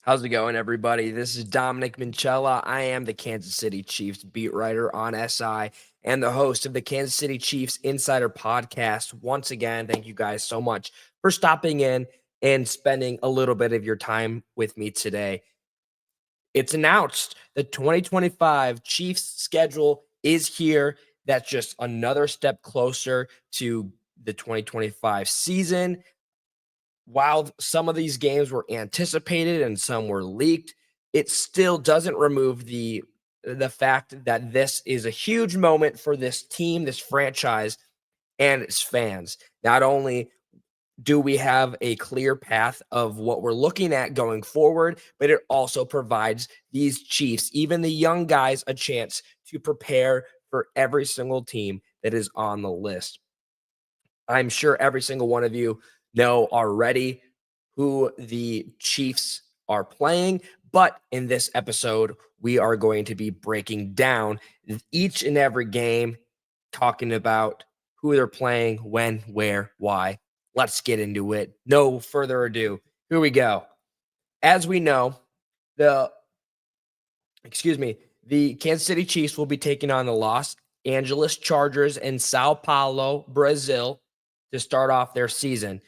How's it going, everybody? This is Dominic Minchella. I am the Kansas City Chiefs beat writer on SI and the host of the Kansas City Chiefs Insider Podcast. Once again, thank you guys so much for stopping in and spending a little bit of your time with me today. It's announced the 2025 Chiefs schedule is here. That's just another step closer to the 2025 season. While some of these games were anticipated and some were leaked, it still doesn't remove the fact that this is a huge moment for this team, this franchise, and its fans. Not only do we have a clear path of what we're looking at going forward, but it also provides these Chiefs, even the young guys, a chance to prepare for every single team that is on the list. I'm sure every single one of you know already who the Chiefs are playing, but in this episode, we are going to be breaking down each and every game, talking about who they're playing, when, where, why. Let's get into it. No further ado. Here we go. As we know, the the Kansas City Chiefs will be taking on the Los Angeles Chargers in Sao Paulo, Brazil, to start off their season.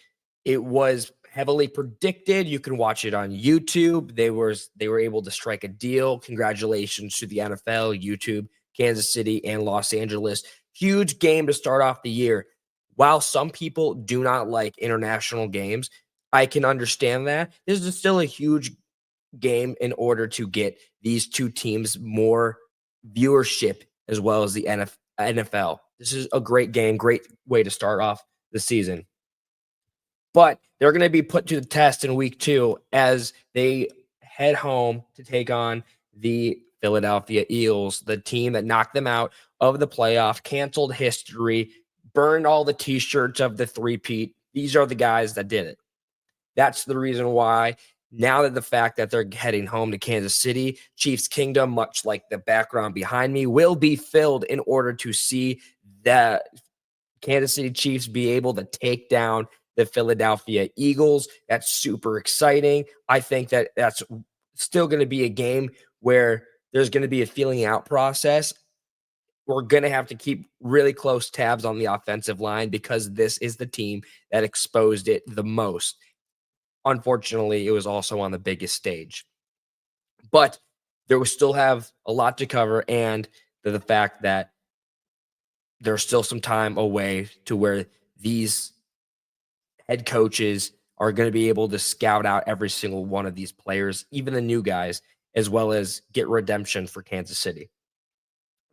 It was heavily predicted. You can watch it on YouTube. They were able to strike a deal. Congratulations to the NFL, YouTube, Kansas City, and Los Angeles. Huge game to start off the year. While some people do not like international games, I can understand that. This is still a huge game in order to get these two teams more viewership as well as the NFL. This is a great game, great way to start off the season. But they're going to be put to the test in week 2 as they head home to take on the Philadelphia Eagles, the team that knocked them out of the playoff, canceled history, burned all the t-shirts of the three-peat. These are the guys that did it. That's the reason why now that the fact that they're heading home to Kansas City, Chiefs Kingdom, much like the background behind me, will be filled in order to see the Kansas City Chiefs be able to take down the Philadelphia Eagles. That's super exciting. I think that that's still going to be a game where there's going to be a feeling out process. We're going to have to keep really close tabs on the offensive line because this is the team that exposed it the most. Unfortunately, it was also on the biggest stage. But there will still have a lot to cover, and the fact that there's still some time away to where these head coaches are going to be able to scout out every single one of these players, even the new guys, as well as get redemption for Kansas City.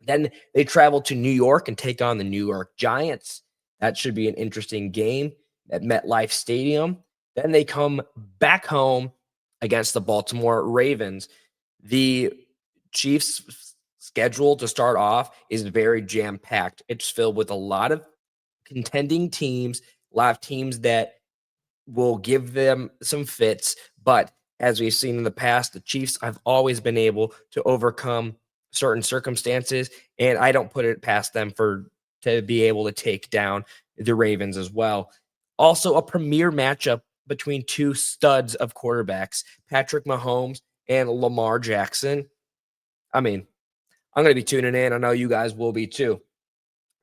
Then they travel to New York and take on the New York Giants. That should be an interesting game at MetLife Stadium. Then they come back home against the Baltimore Ravens. The Chiefs' schedule to start off is very jam-packed. It's filled with a lot of contending teams, a lot of teams that will give them some fits. But as we've seen in the past, the Chiefs have always been able to overcome certain circumstances, and I don't put it past them to be able to take down the Ravens as well. Also, a premier matchup between two studs of quarterbacks, Patrick Mahomes and Lamar Jackson. I mean, I'm going to be tuning in. I know you guys will be too.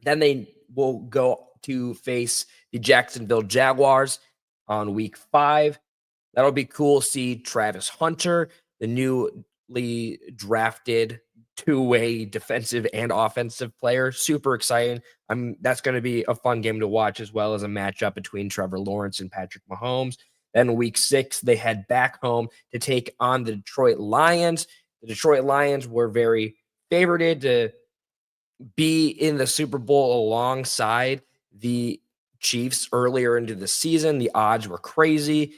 Then they will go to face the Jacksonville Jaguars on week 5. That'll be cool to see Travis Hunter, the newly drafted two-way defensive and offensive player. Super exciting. That's going to be a fun game to watch, as well as a matchup between Trevor Lawrence and Patrick Mahomes. Then week 6, they head back home to take on the Detroit Lions. The Detroit Lions were very favorited to be in the Super Bowl alongside the Chiefs earlier into the season. The odds were crazy.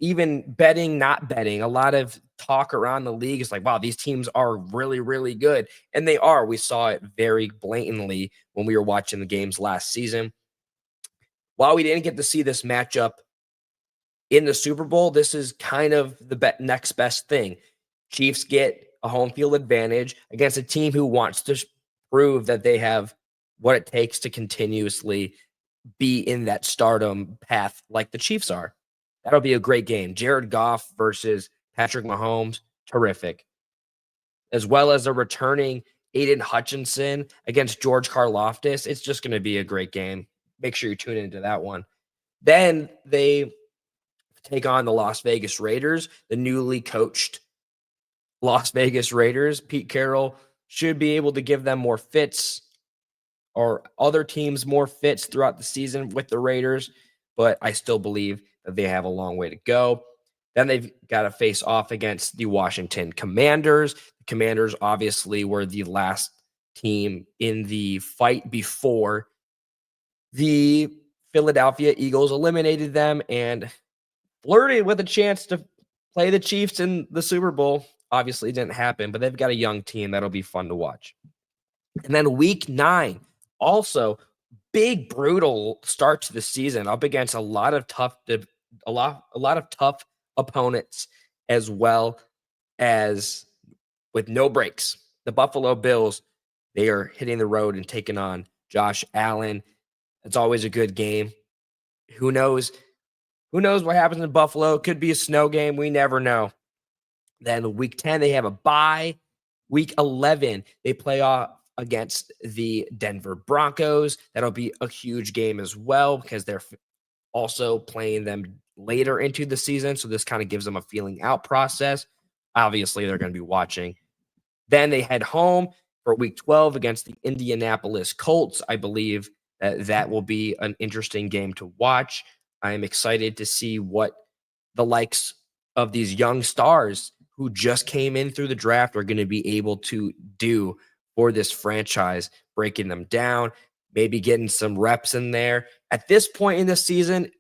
Even betting, not betting, a lot of talk around the league is like, wow, these teams are really, really good. And they are. We saw it very blatantly when we were watching the games last season. While we didn't get to see this matchup in the Super Bowl, this is kind of the next best thing. Chiefs get a home field advantage against a team who wants to prove that they have what it takes to continuously be in that stardom path like the Chiefs are. That'll be a great game. Jared Goff versus Patrick Mahomes, terrific. As well as a returning Aiden Hutchinson against George Karlaftis. It's just going to be a great game. Make sure you tune into that one. Then they take on the Las Vegas Raiders, the newly coached Las Vegas Raiders. Pete Carroll should be able to give them more fits, or other teams more fits throughout the season with the Raiders, but I still believe that they have a long way to go. Then they've got to face off against the Washington Commanders. The Commanders obviously were the last team in the fight before the Philadelphia Eagles eliminated them and flirted with a chance to play the Chiefs in the Super Bowl. Obviously, it didn't happen, but they've got a young team that'll be fun to watch. And then week 9, also big brutal start to the season, up against a lot of tough opponents, as well as with no breaks. The Buffalo Bills, they are hitting the road and taking on Josh Allen. It's always a good game. Who knows? Who knows what happens in Buffalo? It could be a snow game. We never know. Then week 10, they have a bye. Week 11, they play off against the Denver Broncos. That'll be a huge game as well because they're also playing them later into the season. So this kind of gives them a feeling out process. Obviously, they're going to be watching. Then they head home for week 12 against the Indianapolis Colts. I believe that will be an interesting game to watch. I am excited to see what the likes of these young stars who just came in through the draft are going to be able to do for this franchise, breaking them down, maybe getting some reps in there. At this point in the season,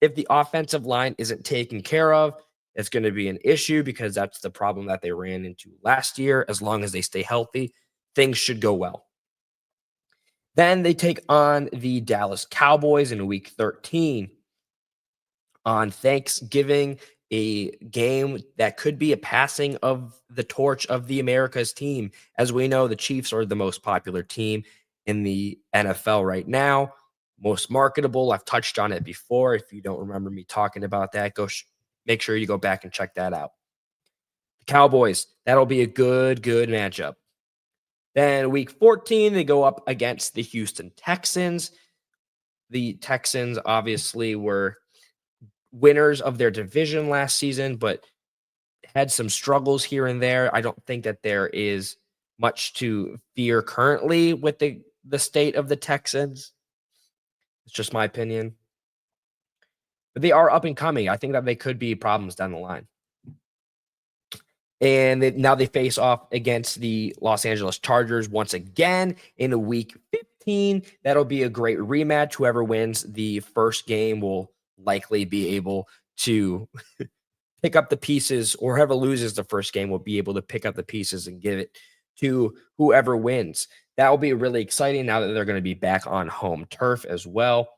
if the offensive line isn't taken care of, it's going to be an issue because that's the problem that they ran into last year. As long as they stay healthy, things should go well. Then they take on the Dallas Cowboys in week 13 on Thanksgiving, a game that could be a passing of the torch of the America's team. As we know, the Chiefs are the most popular team in the NFL right now, most marketable. I've touched on it before. If you don't remember me talking about that, make sure you go back and check that out. The Cowboys, that'll be a good matchup. Then week 14, they go up against the Houston Texans. The Texans obviously were winners of their division last season, but had some struggles here and there. I don't think that there is much to fear currently with the state of the Texans. It's just my opinion. But they are up and coming. I think that they could be problems down the line. And now they face off against the Los Angeles Chargers once again in week 15. That'll be a great rematch. Whoever wins the first game will likely be able to pick up the pieces, or whoever loses the first game will be able to pick up the pieces and give it to whoever wins. That will be really exciting now that they're going to be back on home turf as well.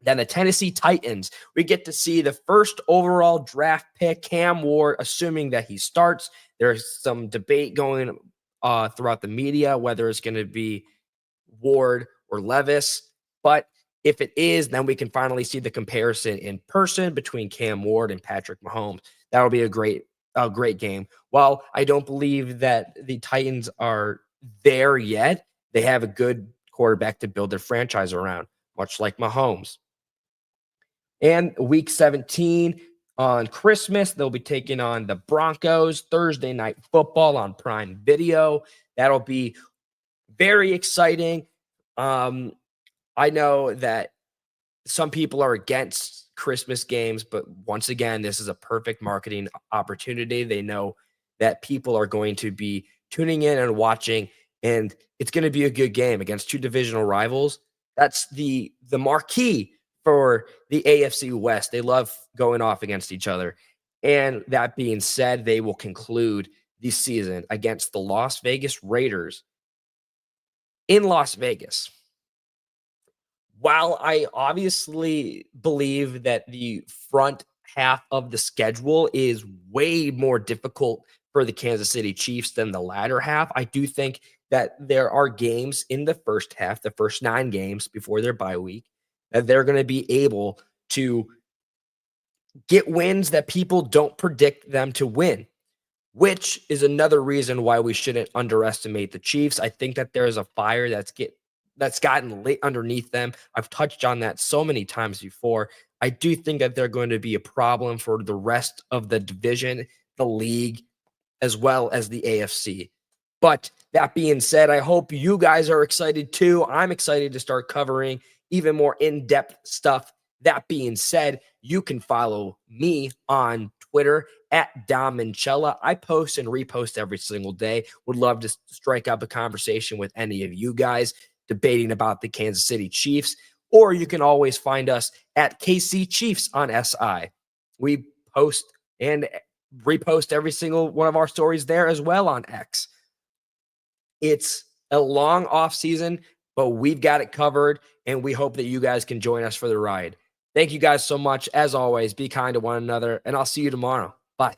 Then the Tennessee Titans, we get to see the first overall draft pick, Cam Ward, assuming that he starts. There's some debate going throughout the media whether it's going to be Ward or Levis. But if it is, then we can finally see the comparison in person between Cam Ward and Patrick Mahomes. That'll be a great game. While I don't believe that the Titans are there yet, they have a good quarterback to build their franchise around, much like Mahomes. And week 17 on Christmas, they'll be taking on the Broncos. Thursday Night Football on Prime Video. That'll be very exciting. I know that some people are against Christmas games, but once again, this is a perfect marketing opportunity. They know that people are going to be tuning in and watching, and it's going to be a good game against two divisional rivals. That's the marquee for the AFC West. They love going off against each other. And that being said, they will conclude the season against the Las Vegas Raiders in Las Vegas. While I obviously believe that the front half of the schedule is way more difficult for the Kansas City Chiefs than the latter half, I do think that there are games in the first half, the first 9 games before their bye week, that they're going to be able to get wins that people don't predict them to win, which is another reason why we shouldn't underestimate the Chiefs. I think that there is a fire that's gotten lit underneath them. I've touched on that so many times before. I do think that they're going to be a problem for the rest of the division, the league, as well as the AFC. But that being said, I hope you guys are excited too. I'm excited to start covering even more in-depth stuff. That being said, you can follow me on Twitter at Dom Minchella. I post and repost every single day. Would love to strike up a conversation with any of you guys debating about the Kansas City Chiefs. Or you can always find us at KC Chiefs on SI. We post and repost every single one of our stories there as well on X. It's a long off season, but we've got it covered, and we hope that you guys can join us for the ride. Thank you guys so much. As always, be kind to one another, and I'll see you tomorrow. Bye.